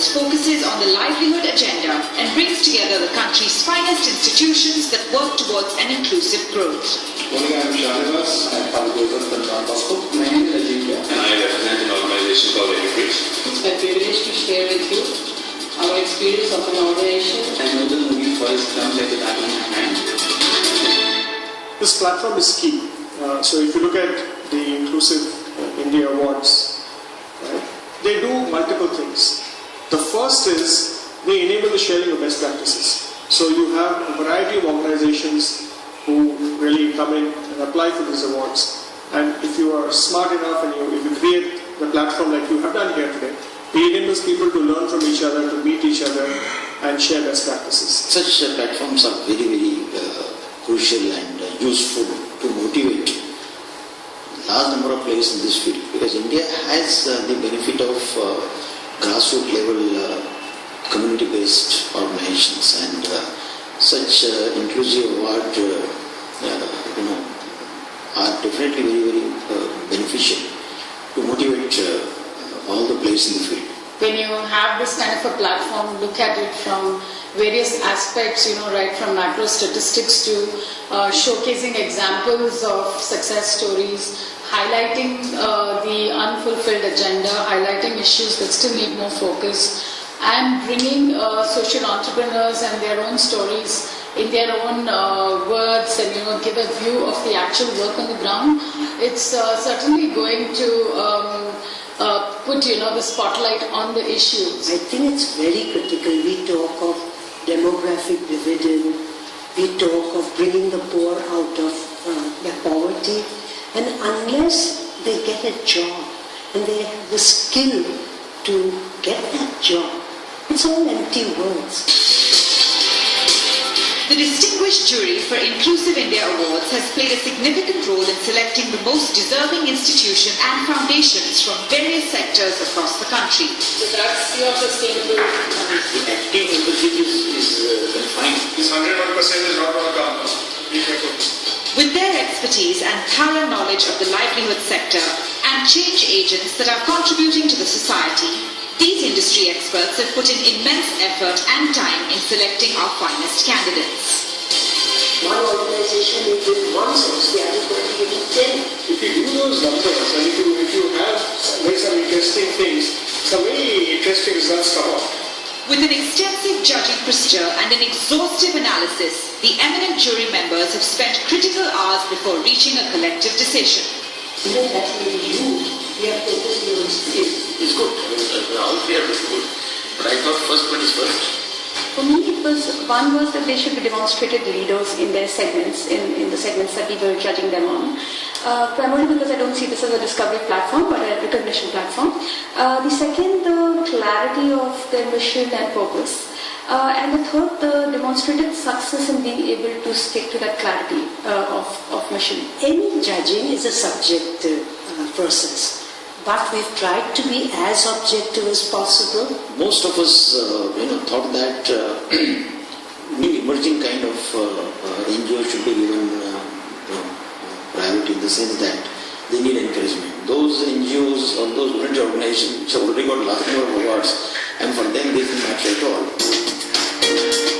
Awards focuses on the livelihood agenda and brings together the country's finest institutions that work towards an inclusive growth. Morning, I am Shahnawas. I am part of the John Bosco. My name is Ajit and I represent an organization called Education. It's my privilege to share with you our experience of an organization. I know the movie voice comes like the back of my hand. This platform is key. So if you look at the Inclusive India Awards, right, they do multiple things. The first is they enable the sharing of best practices. So you have a variety of organizations who really come in and apply for these awards. And if you are smart enough and if you create the platform like you have done here today, it enables people to learn from each other, to meet each other and share best practices. Such platforms are very, very crucial and useful to motivate large number of players in this field, because India has the benefit of grassroots level community-based organizations, and such inclusive award are definitely very, very beneficial to motivate all the players in the field. When you have this kind of a platform, look at it from various aspects, right from macro statistics to showcasing examples of success stories, highlighting the unfulfilled agenda, highlighting issues that still need more focus, and bringing social entrepreneurs and their own stories in their own words, and give a view of the actual work on the ground. It's certainly going to put the spotlight on the issues. I think it's very critical. We talk of demographic dividend, we talk of bringing the poor out of their poverty, and unless they get a job and they have the skill to get that job, it's all empty words. The distinguished jury for Inclusive India Awards has played a significant role in selecting the most deserving institutions and foundations from various sectors across the country. So that's your sustainable. The active membership is confined. This 101% is not going to come. With their expertise and thorough knowledge of the livelihood sector and change agents that are contributing to the society, these industry experts have put in immense effort and time in selecting our finest candidates. One organization may win one source, the other going to win 10. If you do those numbers and if you have make some interesting things, some very interesting results come out. With an extensive judging procedure and an exhaustive analysis, the eminent jury members have spent critical hours before reaching a collective decision. Even that may be used. We have focused on skills. It's good. All three are very good. But I thought first one is first. For me, one was that they should be demonstrated leaders in their segments, in the segments that we were judging them on. Primarily because I don't see this as a discovery platform, but a recognition platform. The second, the clarity of their mission and purpose. And the third, the demonstrated success in being able to stick to that clarity of mission. Any judging is a subjective process. But we've tried to be as objective as possible. Most of us, thought that new emerging kind of NGO should be given priority in the sense that they need encouragement. Those NGOs or those volunteer organizations which have already got large number of awards, and for them this is not at all.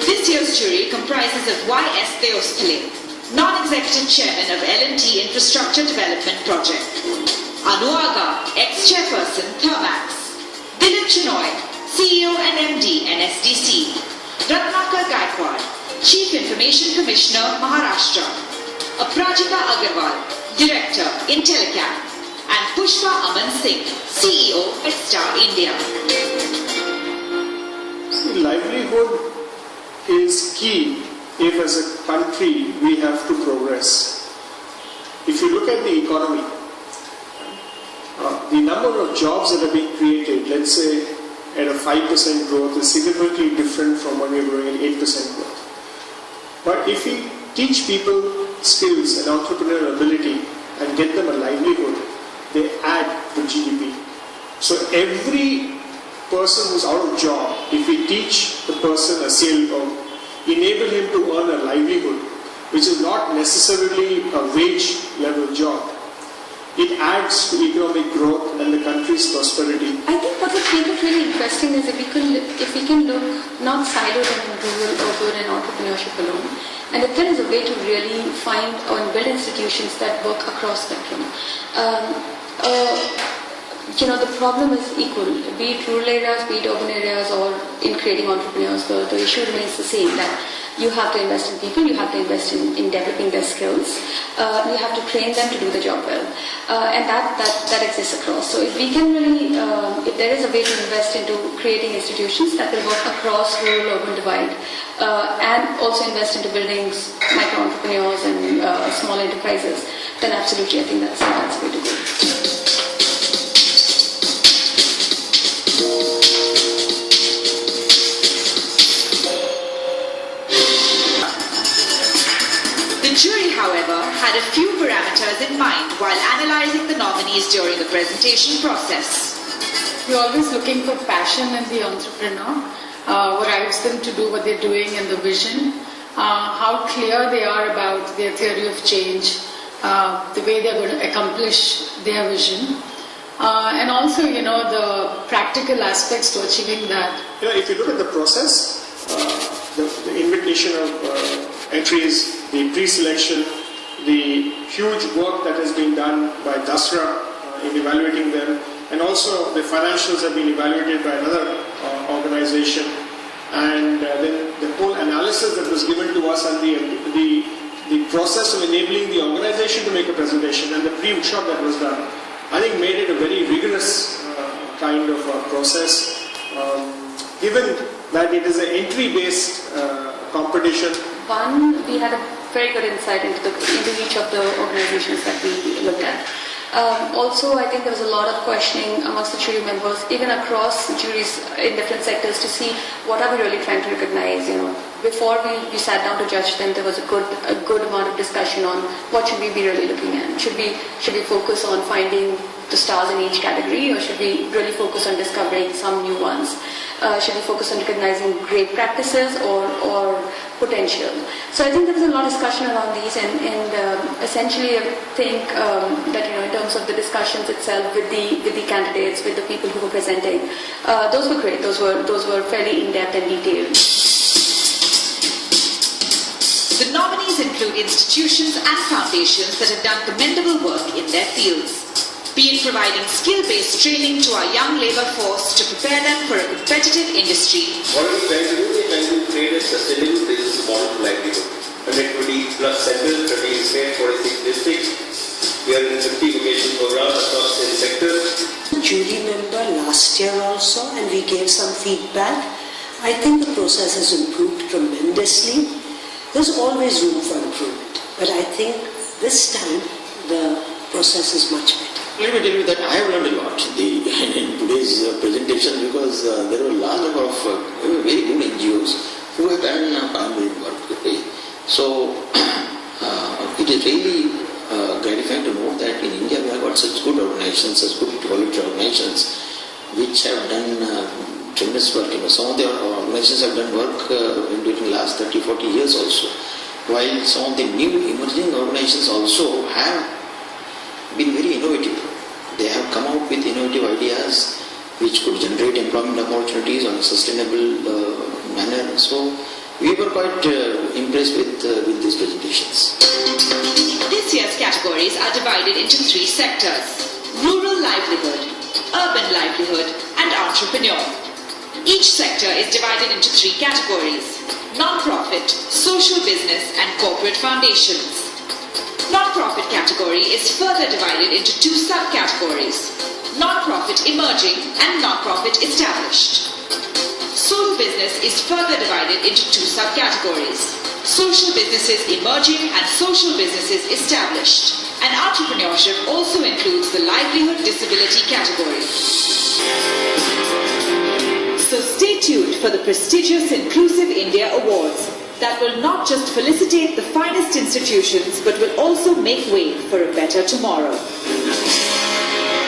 This year's jury comprises of Y.S. Theospile, non-executive chairman of L&T Infrastructure Development Project; Anu Aga, ex-chairperson, Thermax; Dilip Chinoy, CEO and MD, NSDC; Ratnakar Gaikwad, Chief Information Commissioner, Maharashtra; Aprajita Agarwal, Director, Intellicam; and Pushpa Aman Singh, CEO at Star India. See, livelihood is key if as a country we have to progress. If you look at the economy, the number of jobs that are being created, let's say at a 5% growth, is significantly different from when we are growing at 8% growth. But if we teach people skills and entrepreneurial ability and get them a livelihood, they add to GDP. So every person who's out of job, if we teach the person a skill or enable him to earn a livelihood, which is not necessarily a wage level job, it adds to economic growth and the country's prosperity. I think what would make it really interesting is if we can look not siloed in rural, urban and entrepreneurship alone, and if there is a way to really find or build institutions that work across spectrum. The problem is equal, be it rural areas, be it urban areas, or in creating entrepreneurs. The issue remains the same, that you have to invest in people, you have to invest in developing their skills, you have to train them to do the job well, and that exists across. So if we can really, if there is a way to invest into creating institutions that will work across rural-urban divide, and also invest into building micro-entrepreneurs and small enterprises, then absolutely I think that's the way to go. The jury, however, had a few parameters in mind while analysing the nominees during the presentation process. We're always looking for passion in the entrepreneur, what drives them to do what they're doing, and the vision, how clear they are about their theory of change, the way they're going to accomplish their vision, and also, the practical aspects to achieving that. If you look at the process, the invitation of entries, the pre-selection, the huge work that has been done by Dasra in evaluating them, and also the financials have been evaluated by another organization, and then the whole analysis that was given to us and the process of enabling the organization to make a presentation and the pre-workshop that was done, I think made it a very rigorous kind of process. Given that it is an entry-based competition. One, we had a very good insight into each of the organizations that we looked at. Also, I think there was a lot of questioning amongst the jury members, even across juries in different sectors, to see what are we really trying to recognize. Before we sat down to judge them, there was a good amount of discussion on what should we be really looking at. Should we focus on finding the stars in each category, or should we really focus on discovering some new ones? Should we focus on recognizing great practices or potential? So I think there was a lot of discussion around these, and essentially I think that in terms of the discussions itself with the candidates, with the people who were presenting, those were great. Those were fairly in-depth and detailed. The nominees include institutions and foundations that have done commendable work in their fields, be it providing skill-based training to our young labour force to prepare them for a competitive industry. What are we trying to do? We are trying to create a sustainable business model for livelihood. 120 plus centers, 13 states, 46 districts. We are in 50 vocational programs across 10 sectors. Jury member last year also, and we gave some feedback. I think the process has improved tremendously. There's always room for improvement, but I think this time the process is much better. Let me tell you that I have learned a lot in today's presentation, because there were a large number of very good NGOs who have done pioneering work. Okay? So it is really gratifying to know that in India we have got such good organizations, such good quality organizations, which have done tremendous work. Some of the organizations have done work during the last 30-40 years also, while some of the new emerging organizations also have been very innovative. They have come out with innovative ideas which could generate employment opportunities on a sustainable manner. So we were quite impressed with these presentations. This year's categories are divided into 3 sectors: rural livelihood, urban livelihood, and entrepreneur. Each sector is divided into 3 categories: non-profit, social business, and corporate foundations. Non-profit category is further divided into 2 subcategories: non-profit emerging and non-profit established. Social business is further divided into 2 subcategories: social businesses emerging and social businesses established. And entrepreneurship also includes the livelihood disability category. So stay tuned for the prestigious Inclusive India Awards that will not just felicitate the finest institutions but will also make way for a better tomorrow.